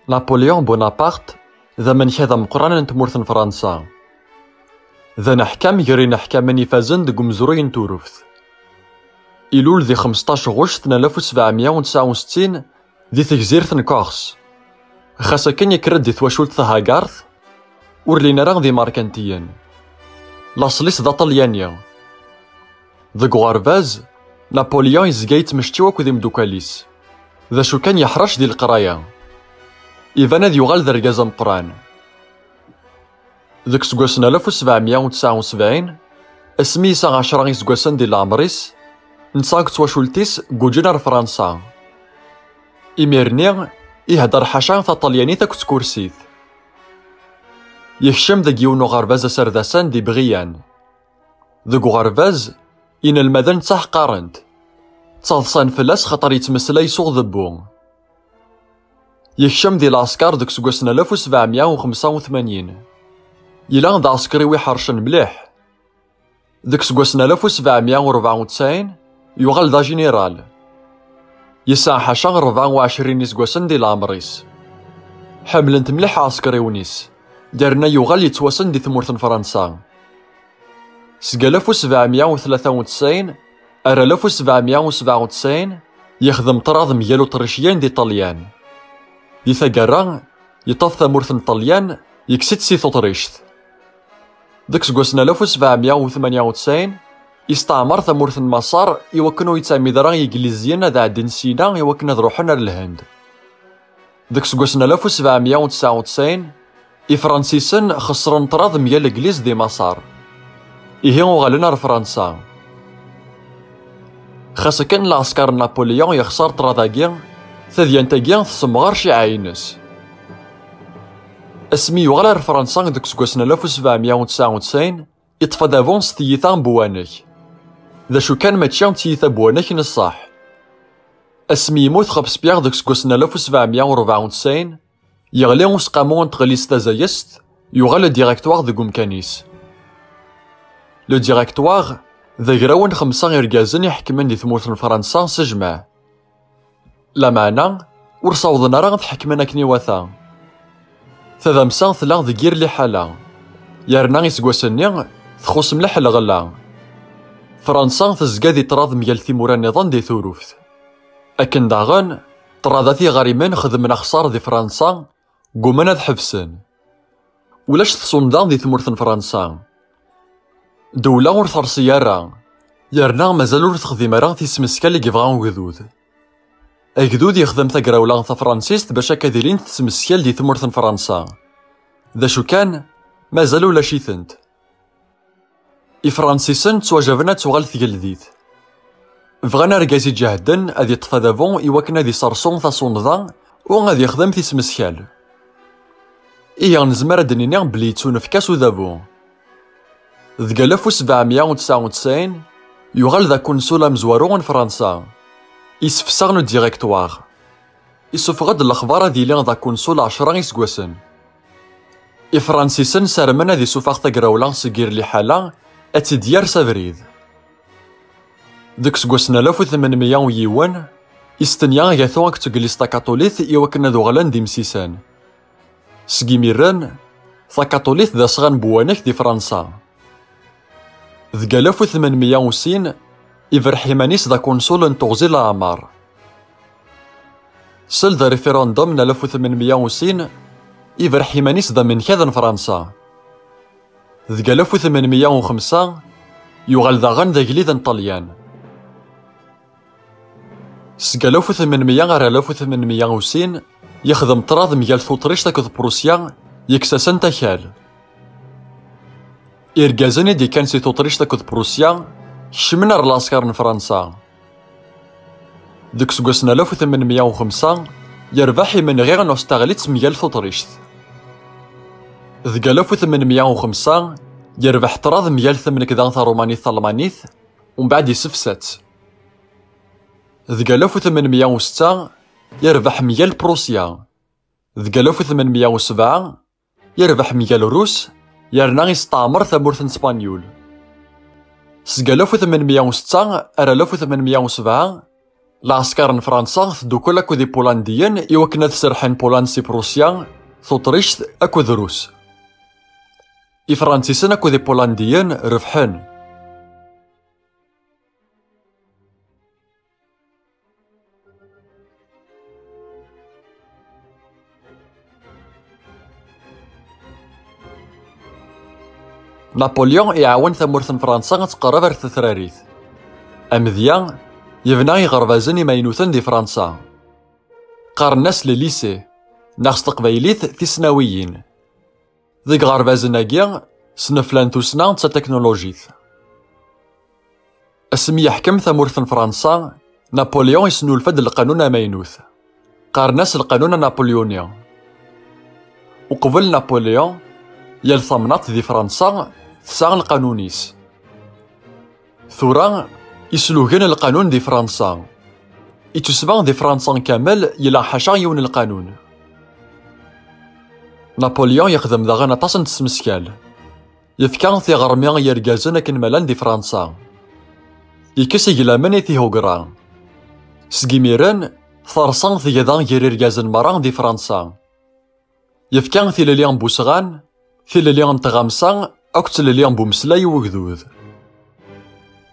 نابليون بونابرت ذا من كذا مقران تمورث فرنسا. ذا نحكام يرين حكاما يفازن دق مزروين تورفث. إلول ذي 15 غشت 1769 ذي تجزيرة كورس. خاصة كان يكرد ذي ثواشولت ثهاغارث ورلينا راه ذي ماركنتيين. لاصليس ذا طليانيا. ذا غوارفاز نابليون يزقا يتمشتي وكو ذي مدوكاليس. ذا شو كان يحرش ذي القراية. إيفانا ذي يغال ذا رقازة مقران. ذاك سكواسن 1779 اسميسا 10 سكواسن ديال العمريس نتساق تواشولتيس كوجينا فرنسا. إميرني يهدر حاشا ثا طلياني تاك تكورسيث. يخشم ذاك يونو غارفاز سرداسان دي بغيان. ذاك غارفاز إن المدن تاح قارنت تصادصان فلاس خاطر يتمسلا يسوغ ذبو. يخشم ديال العسكر ذاك سكواسن 1785 يلا ذا عسكري ويحرشن مليح. ذاك سكواسن 1794 يوغال ذا جينيرال يسع حاشا 24 سكواسن ديال العمريس. حملنت مليح عسكري ونيس دارنا يوغال يتواسن دي ثمورث فرنسا. سكا 1793 أرا 1797 يخدم طراض ميالو طريشيان دي طليان. دي ثاقارا يطاف ثمورث طليان يكسيت سيثو طريشت. ذاك سكواسن 1798 يستعمر ثمورث مصر يوكنو يتعمي درا إنجليزيين ذا عدن سينا يوكن ذروحنا للهند. ذاك سكواسن 1799 إفرانسيسن خسرن طراض ميال إنجليز دي مصر. إيه وغالنا لفرنسا. خاصة كان العسكر نابليون يخسر طراضاكيا ثديان تاكيا تسمغر شي عاينس. اسمي يغال فرنسا داك سكواسن 1799 يطفى دافونس تيثا بوانك. ذا شو كان ماتشي تيثا بوانك نصاح. اسمي يموت خبسبيغ داك سكواسن 1794 يغلي وسقامون تغليس تازايست يغال الديريكتوار داك مكانيس. لو ديريكتوار ذا غراون 5 إركازن يحكمن دي ثمورث فرنسا سجمع. لا معنى ورصاوضنا راه تحكمن أكني واثا. ثذا مسان ثلا ذكير لي حالا يارنا يسكواسني تخص مليح الغلا. فرنسا تزكا دي طراض ميال ثيمورا نظام دي ثوروث. أكن داغن طراضاتي غاريمين خدمنا خسار دي فرنسا قومنا ذ حفسن. ولاش تصوندان دي ثمورث فرنسا دولة ور ثرسيارا يارنا مازال ور تخدم راه تيسمسكا لي كيبغاو وكذوذ. أكذوذ يخدم ثاكراولا ثا فرانسيست باش هكا دايرين تسمسكال دي ثمورث فرنسا. ذا شو كان مازالو لا شيثنت. إفرانسيسن تواجبنا توغال ثقلديت. بغانا ركازي جاهدن أذي طفا دافون إواكن أذي صرصون ثا صونضا و غادي يخدم تيسمسكال. إيا نزمر دنينا بلي تونفكاسو دافون. ذكا 1799 يغال ذا كونسولا مزوارو فرنسا. يسفسغنو الديريكتوار. يسفغد الأخبار دي لين ذا كونسول 10 يسكواسن. إفرانسيسن سارمنا ذي سوفاغ تاكراولا سكير لي حالا أتديار سافريد. ذاك سكواسن 1800 ويوان يستنيا ياثو أك تقليستا كاتوليث إيواكن ذو غلان دي مسيسان. سكيميران ثا كاتوليث ذا صغان بوانك دي فرنسا. ذكا 1860 إفرحيمانيس ذا كونسول نتوغزي الأعمار. سل ذا ريفيروندوم 1860 إفرحيمانيس ذا من كذا فرنسا. ذكا 1805 يغال ذا غن ذا جليد طليان. سكا 1800 غير 1860 يخدم طراض ميال ثوطريش تاكد بروسيا يكساسن تاكال. إركازني دي كان سي ثوطريش تاكد بروسيا شمنا العسكر فرنسا. ديك سكواسن 1805 يربح من غير نوستغليت ميال ثوطريشت. ذكا 1805 يربح طراض ميال ثمن كذا ثا رومانيث ألمانيث ومن بعد يسفسات. ذكا 1806 يربح ميال بروسيا. ذكا 1807 يربح ميال روس يرنا يستعمر ثمورث اسبانيول. سكا 1806 أرا 1807 العسكر من فرنسا تدوكل أكو دي بولنديين إوكنا تسرحن بولند سي بروسيا ثوطريشت أكو روس. إفرانسيسن أكو دي بولنديين ربحن. نابليون يعاون ثمورث فرنسا تقرب تثراريث. أمذيا يبنى يغربازن يمينوثن دي فرنسا. قارناس لليسي ناخص تقبايليث تسناويين. ذيك غربازناكيا سنفلان توسنا تا تكنولوجيث. اسمي يحكم ثمورث فرنسا نابليون يسنو الفد القانون أمينوث. قارناس القانون نابليونيا. وقبل نابليون يلثمنات دي فرنسا تسع القانونيس. ثورا يسلوهن القانون دي فرنسا. يتسبع دي فرنسا كامل يلا حاشا يون القانون. نابليون يخدم داغن اطاس تسمسكال. يفكان ثي غرميا يرقازن كن ملان دي فرنسا. يكس يقلامن ثي هوغرا. سكيميرن ثارسان ثي يدان يرقازن مران دي فرنسا. يفكان ثي لليان بوسغان ثي لليان تغامسا أكت لليان بومسلاي وغذوذ.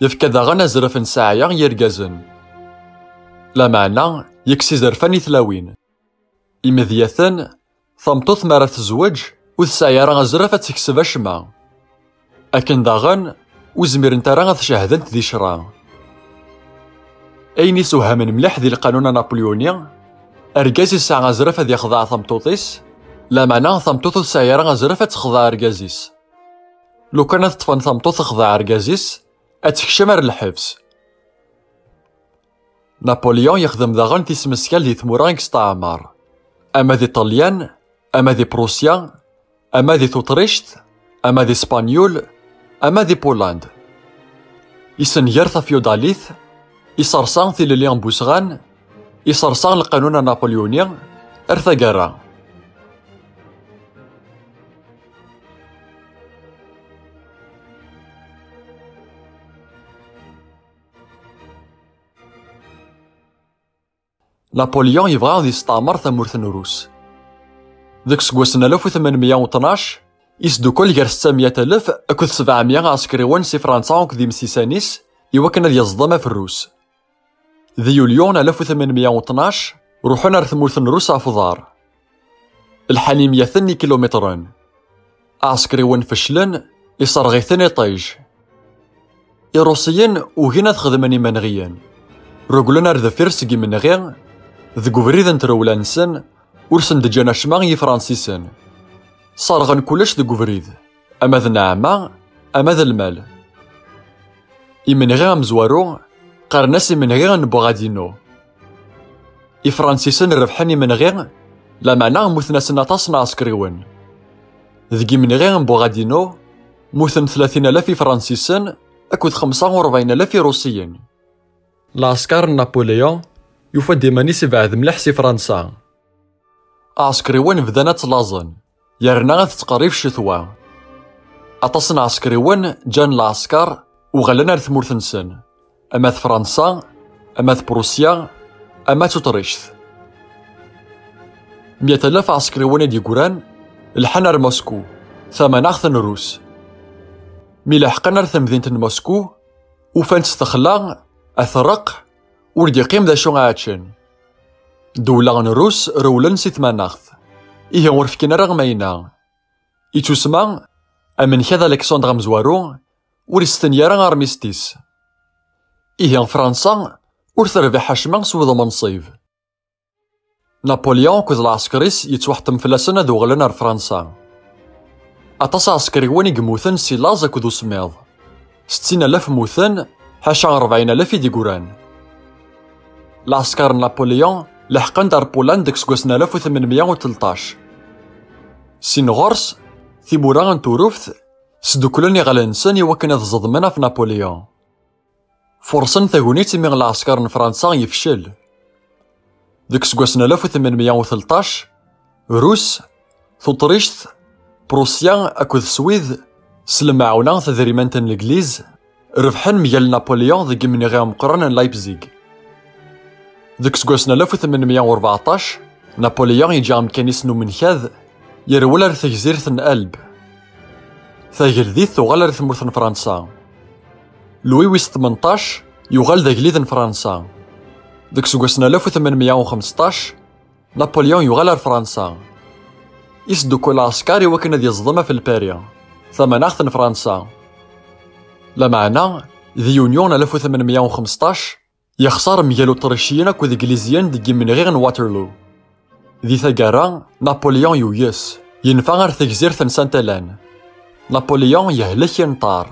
يفكا داغن أزرف نساعيا يرقازن. لا معنى يكسي زرفاني ثلاوين. إمذياثن ثمطوث مارا تزوج وثسايرا أزرفة تكسب أشما. أكن داغن وزمير نتارا تشاهدنت ذي شرا. أيني سوها من مليح ذي القانون نابليونيا أرقازي ساعة أزرفة ذي خضاع ثمطوطيس. لا معنى ثمطوث سايرا أزرفة تخضاع أرقازيس. لو كانت طفن ثمطوث خضاع أرقازيس أتكشمر الحبس. نابليون يخدم داغن تيسمسكال دي ثمورا يكستعمر. أما دي طليان أما دي بروسيا أما دي توتريشت أما دي اسبانيول أما دي بولاند. يسن يرث فيوداليث يصرصان ثي لليان بوسغان يصرصان القانون النابليوني أرثا قرا. نابليون يبغى غادي يستعمر ثمورث الروس. ذاك سكواسن 1812 يسدوكل غير 600,000 أكد 700 عسكريون سي فرنسا وكدي مسيسانيس يوكن هاد يصدم في الروس. ذي يوليون 1812 روحونا ثمورث الروس عفضار. الحليم يثني كيلومترين. عسكريون فشلن يصرغيثن يطيج. الروسيين وهنا تخدمني منغيان. رجلنا رذفير سقي منغيان ذكو فريد نترولانسن ورسن دجانا شماغي فرانسيسن. صارغن كلش ذكو فريد. أما ذا نعمة أما ذا المال. إمنغي مزوارو قارناس إمنغي نبغادينو. إفرانسيسن ربحاني منغي لا معنى مثناسن أطاسن عسكريون. ذكي منغي نبغادينو مثن 30,000 فرانسيسن أكد 45,000 روسيين. العسكر نابليون يوفد ديمانيس بعد مليح سي فرنسا. عسكريون بدانا تلازن يرنا غاث تقريف شتوا. أطاسن عسكريون جان العسكر وغلنا ثمورث نسن. أما فرنسا أما بروسيا أما توتريشت. 100,000 عسكريون ديقوران الحنر موسكو ثماناخثن روس. ميلاحقنا ثمذينة موسكو وفانت استخلا أثرق ولدي قيم ذا شو عاتشن. دولة الروس رولن سي ثماناخث. إيه ورفكنا رغمينا. إتوسما أمن كذا ألكسندر مزوارو ورستنيارا أرميستيس. إيه فرنسا ورثربح حشما سوذ منصيف. نابليون كذ العسكريس يتوحتم فلاسنا دوغلنا فرنسا. أطاس عسكريون يقموثن سي لازا كذو سميض. 60,000 موثن حاشا 40,000 ديقوران. العسكر نابليون لحقن دار بولند ديك سكواسن 1813. سين غورس ثيمورا نتوروفث سدوكلن يغلنسن يوكن الظضمنا في نابليون. فرصن ثاغونيت ميغ العسكر نفرنسا يفشل. ديك سكواسن 1813 روس توتريشت بروسيا أكد سويد سلمعونا ثذريمانتن الإنجليز ربحن ميال نابليون ذي من غير مقرن لايبزيغ. ذك سكواسنا 1814 نابليون يجي مكانيس نو منكاذ يرول ار تجزيرة ألب ثاجلديث تغال ار ثمورث فرنسا. لوي ويس 18 يغال ذا جليد فرنسا. ذك سكواسنا 1815 نابليون يغال ار فرنسا. يسدو كل عسكري وكان ذي يصدم في الباريا ثمناخت فرنسا. لا معنى ذي يونيون 1815 يخسر ميالو طريشيين كو ذي دي من غير واترلو. ذي ثقارا نابليون يويس ينفع غير تجزيرة سانتالان. نابليون يهلك ينطار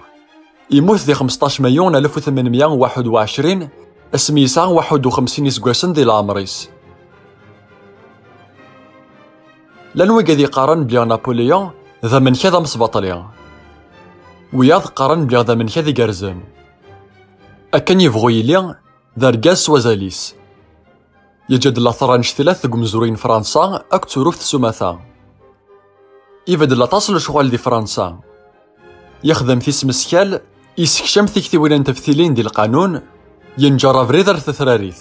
يموت ذي 15 مايو 1821 اسميسا 51 سكواسن دي العمريس. لانوي قد يقارن بلي نابليون ذا من كذا مصبطليا وياض قارن بلي ذا من كذا قرزان أكن يبغو يلي ذا رقاس وزاليس يجد لاثرانش ثلاث مزورين فرنسا أكتورو في سماثا يفد لا تصل شغل دي فرنسا يخدم في سمسكال يسكشم في كتوين تفثيلين دي القانون ينجر فريدر ثثراريث